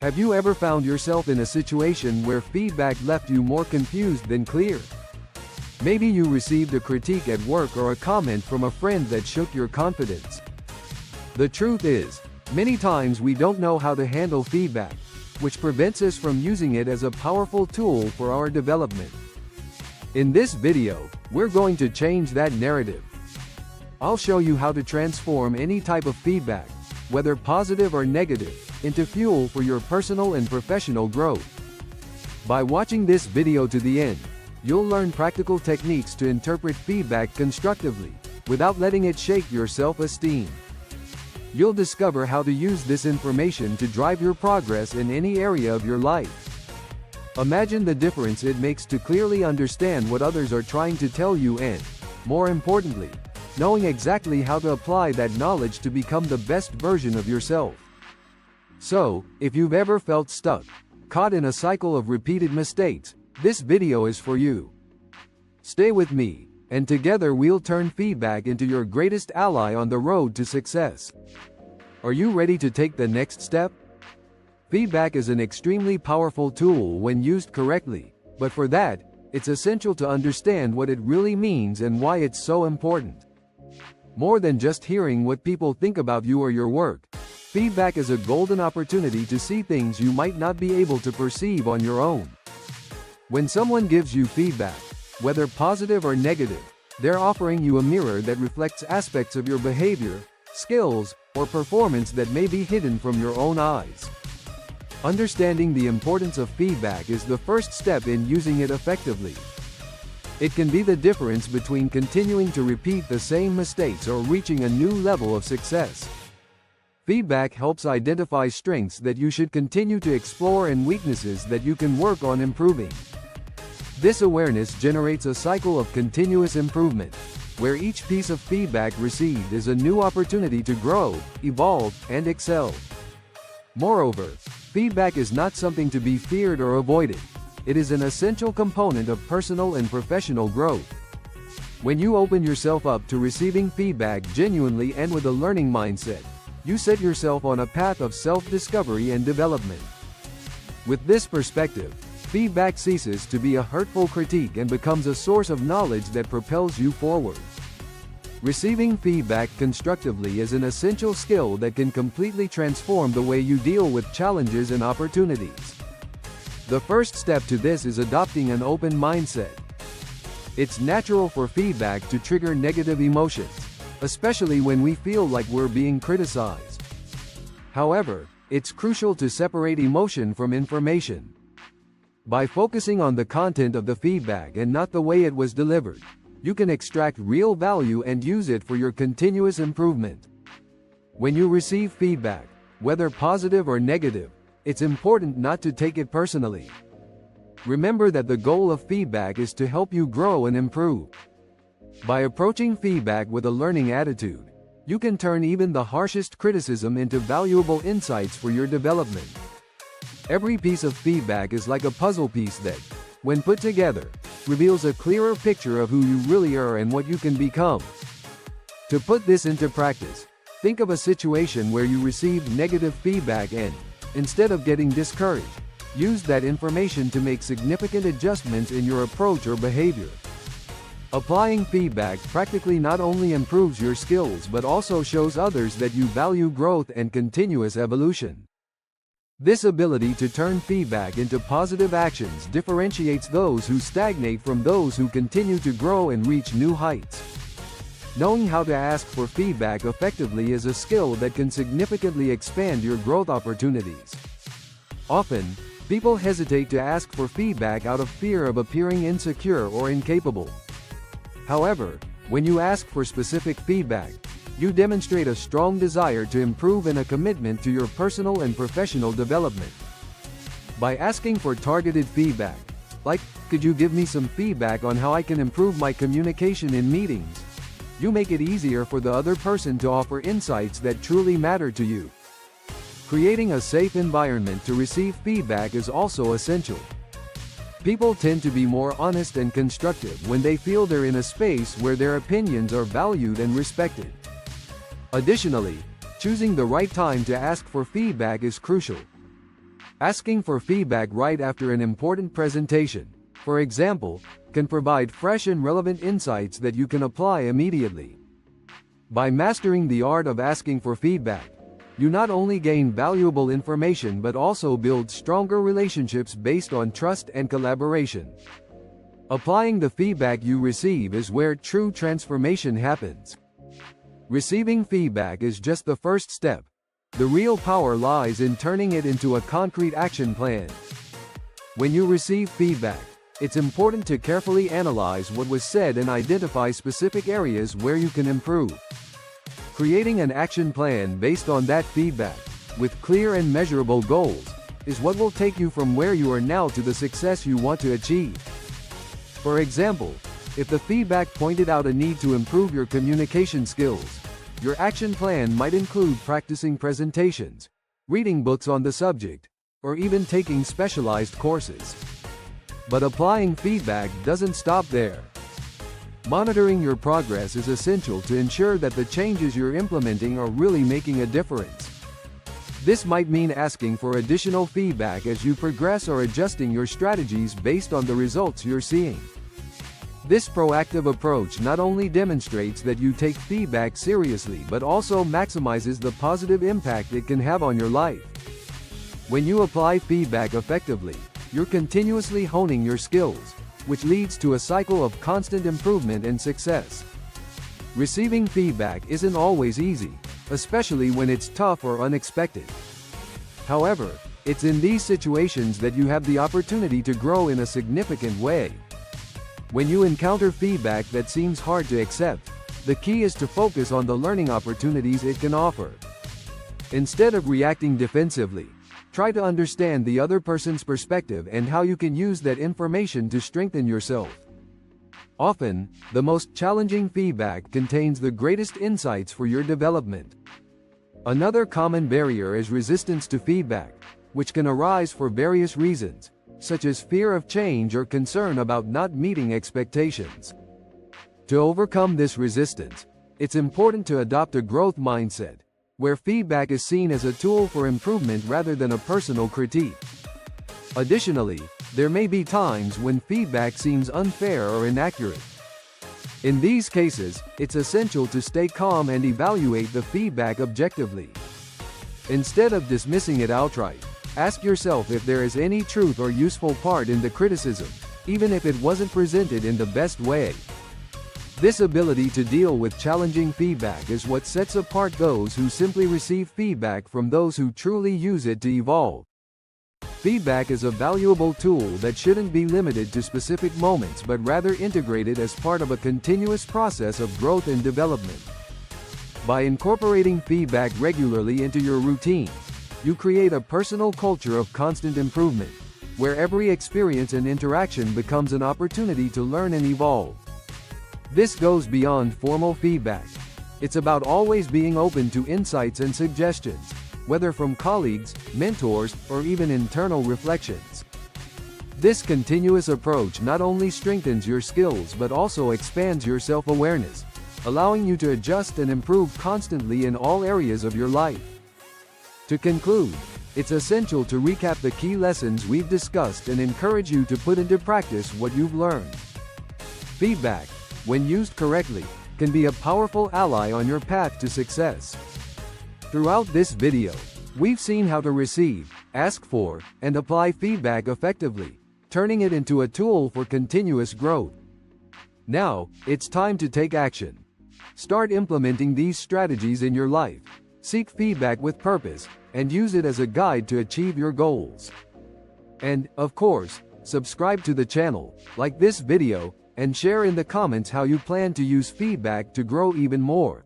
Have you ever found yourself in a situation where feedback left you more confused than clear? Maybe you received a critique at work or a comment from a friend that shook your confidence. The truth is, many times we don't know how to handle feedback, which prevents us from using it as a powerful tool for our development. In this video, we're going to change that narrative. I'll show you how to transform any type of feedback, whether positive or negative, into fuel for your personal and professional growth. By watching this video to the end, you'll learn practical techniques to interpret feedback constructively, without letting it shake your self-esteem. You'll discover how to use this information to drive your progress in any area of your life. Imagine the difference it makes to clearly understand what others are trying to tell you and, more importantly, knowing exactly how to apply that knowledge to become the best version of yourself. So, if you've ever felt stuck, caught in a cycle of repeated mistakes, this video is for you. Stay with me, and together we'll turn feedback into your greatest ally on the road to success. Are you ready to take the next step? Feedback is an extremely powerful tool when used correctly, but for that, it's essential to understand what it really means and why it's so important. More than just hearing what people think about you or your work, feedback is a golden opportunity to see things you might not be able to perceive on your own. When someone gives you feedback, whether positive or negative, they're offering you a mirror that reflects aspects of your behavior, skills, or performance that may be hidden from your own eyes. Understanding the importance of feedback is the first step in using it effectively. It can be the difference between continuing to repeat the same mistakes or reaching a new level of success. Feedback helps identify strengths that you should continue to explore and weaknesses that you can work on improving. This awareness generates a cycle of continuous improvement, where each piece of feedback received is a new opportunity to grow, evolve, and excel. Moreover, feedback is not something to be feared or avoided. It is an essential component of personal and professional growth. When you open yourself up to receiving feedback genuinely and with a learning mindset, you set yourself on a path of self-discovery and development. With this perspective, feedback ceases to be a hurtful critique and becomes a source of knowledge that propels you forward. Receiving feedback constructively is an essential skill that can completely transform the way you deal with challenges and opportunities. The first step to this is adopting an open mindset. It's natural for feedback to trigger negative emotions, especially when we feel like we're being criticized. However, it's crucial to separate emotion from information. By focusing on the content of the feedback and not the way it was delivered, you can extract real value and use it for your continuous improvement. When you receive feedback, whether positive or negative, it's important not to take it personally. Remember that the goal of feedback is to help you grow and improve. By approaching feedback with a learning attitude, you can turn even the harshest criticism into valuable insights for your development. Every piece of feedback is like a puzzle piece that, when put together, reveals a clearer picture of who you really are and what you can become. To put this into practice, think of a situation where you received negative feedback and, instead of getting discouraged, use that information to make significant adjustments in your approach or behavior. Applying feedback practically not only improves your skills but also shows others that you value growth and continuous evolution. This ability to turn feedback into positive actions differentiates those who stagnate from those who continue to grow and reach new heights. Knowing how to ask for feedback effectively is a skill that can significantly expand your growth opportunities. Often, people hesitate to ask for feedback out of fear of appearing insecure or incapable. However, when you ask for specific feedback, you demonstrate a strong desire to improve and a commitment to your personal and professional development. By asking for targeted feedback, like, "Could you give me some feedback on how I can improve my communication in meetings?" you make it easier for the other person to offer insights that truly matter to you. Creating a safe environment to receive feedback is also essential. People tend to be more honest and constructive when they feel they're in a space where their opinions are valued and respected. Additionally, choosing the right time to ask for feedback is crucial. Asking for feedback right after an important presentation, for example, can provide fresh and relevant insights that you can apply immediately. By mastering the art of asking for feedback, you not only gain valuable information but also build stronger relationships based on trust and collaboration. Applying the feedback you receive is where true transformation happens. Receiving feedback is just the first step. The real power lies in turning it into a concrete action plan. When you receive feedback, it's important to carefully analyze what was said and identify specific areas where you can improve. Creating an action plan based on that feedback, with clear and measurable goals, is what will take you from where you are now to the success you want to achieve. For example, if the feedback pointed out a need to improve your communication skills, your action plan might include practicing presentations, reading books on the subject, or even taking specialized courses. But applying feedback doesn't stop there. Monitoring your progress is essential to ensure that the changes you're implementing are really making a difference. This might mean asking for additional feedback as you progress or adjusting your strategies based on the results you're seeing. This proactive approach not only demonstrates that you take feedback seriously but also maximizes the positive impact it can have on your life. When you apply feedback effectively, you're continuously honing your skills, which leads to a cycle of constant improvement and success. Receiving feedback isn't always easy, especially when it's tough or unexpected. However, it's in these situations that you have the opportunity to grow in a significant way. When you encounter feedback that seems hard to accept, the key is to focus on the learning opportunities it can offer. Instead of reacting defensively, try to understand the other person's perspective and how you can use that information to strengthen yourself. Often, the most challenging feedback contains the greatest insights for your development. Another common barrier is resistance to feedback, which can arise for various reasons, such as fear of change or concern about not meeting expectations. To overcome this resistance, it's important to adopt a growth mindset, where feedback is seen as a tool for improvement rather than a personal critique. Additionally, there may be times when feedback seems unfair or inaccurate. In these cases, it's essential to stay calm and evaluate the feedback objectively. Instead of dismissing it outright, ask yourself if there is any truth or useful part in the criticism, even if it wasn't presented in the best way. This ability to deal with challenging feedback is what sets apart those who simply receive feedback from those who truly use it to evolve. Feedback is a valuable tool that shouldn't be limited to specific moments but rather integrated as part of a continuous process of growth and development. By incorporating feedback regularly into your routine, you create a personal culture of constant improvement, where every experience and interaction becomes an opportunity to learn and evolve. This goes beyond formal feedback. It's about always being open to insights and suggestions, whether from colleagues, mentors, or even internal reflections. This continuous approach not only strengthens your skills but also expands your self-awareness, allowing you to adjust and improve constantly in all areas of your life. To conclude, it's essential to recap the key lessons we've discussed and encourage you to put into practice what you've learned. Feedback, when used correctly, can be a powerful ally on your path to success. Throughout this video, we've seen how to receive, ask for, and apply feedback effectively, turning it into a tool for continuous growth. Now, it's time to take action. Start implementing these strategies in your life. Seek feedback with purpose, and use it as a guide to achieve your goals. And, of course, subscribe to the channel, like this video, and share in the comments how you plan to use feedback to grow even more.